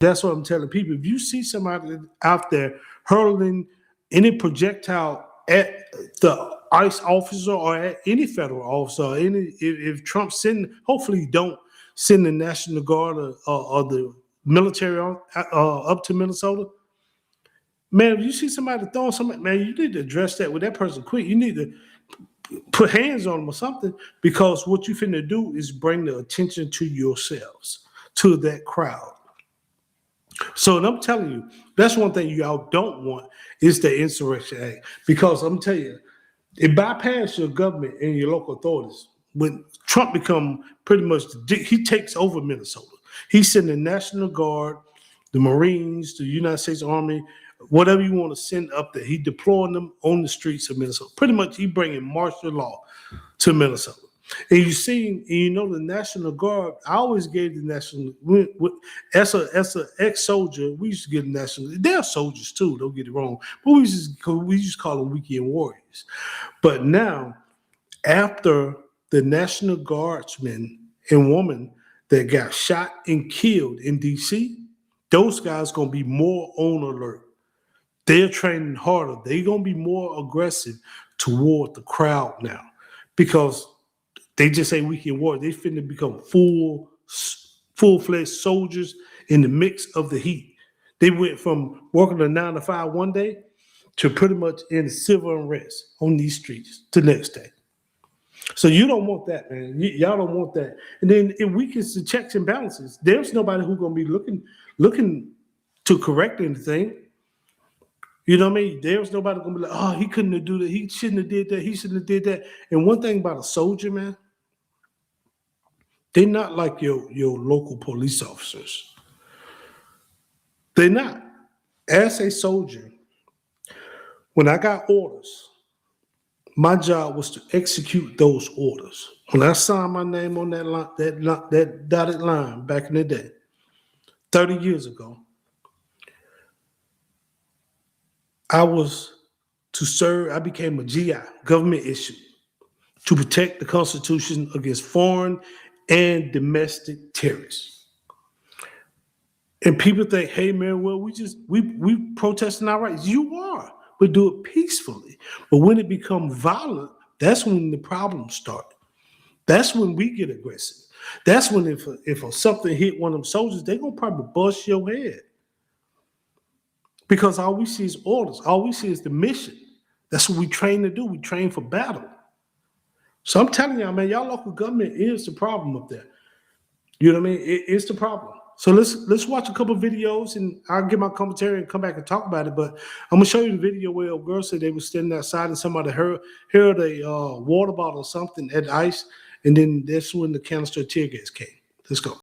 That's what I'm telling people. If you see somebody out there hurling any projectile at the ICE officer or at any federal officer, if Trump hopefully don't send the National Guard or the military up to Minnesota. Man, if you see somebody throwing something, man, you need to address that with that person quick. You need to put hands on them or something, because what you finna do is bring the attention to yourselves, to that crowd. So, and I'm telling you, that's one thing y'all don't want is the Insurrection Act, because I'm telling you, it bypasses your government and your local authorities. When Trump become pretty much, he takes over Minnesota. He's sending the National Guard, the Marines, the United States Army, whatever you want to send up there. He deploying them on the streets of Minnesota. Pretty much he bringing martial law to Minnesota. And you see, you know, the National Guard, I always gave the National, as an ex-soldier, we used to get the National, they're soldiers too, don't get it wrong, but we used to call them weekend warriors. But now, after the National Guardsmen and women that got shot and killed in D.C., those guys going to be more on alert. They're training harder. They're going to be more aggressive toward the crowd now, because they just say weekend war. They finna become full-fledged soldiers in the mix of the heat. They went from working a 9 to 5 one day to pretty much in civil unrest on these streets the next day. So you don't want that, man. Y'all don't want that. And then it weakens the checks and balances. There's nobody who's gonna be looking to correct anything. You know what I mean? There's nobody gonna be like, oh, he couldn't have done that. He shouldn't have did that. He shouldn't have did that. And one thing about a soldier, man, they're not like your local police officers. They're not. As a soldier, when I got orders, my job was to execute those orders. When I signed my name on that line, that dotted line back in the day, 30 years ago, I was to serve, I became a GI, government issue, to protect the Constitution against foreign and domestic terrorists. And people think, hey man, well, we protesting our rights. You are, but do it peacefully. But when it becomes violent, that's when the problems start. That's when we get aggressive. That's when if something hit one of them soldiers, they're gonna probably bust your head. Because all we see is orders. All we see is the mission. That's what we train to do. We train for battle. So I'm telling y'all, man, y'all local government is the problem up there. You know what I mean? It's the problem. So let's watch a couple of videos, and I'll give my commentary and come back and talk about it. But I'm gonna show you the video where a girl said they were standing outside and somebody heard a water bottle or something at ICE, and then that's when the canister of tear gas came. Let's go.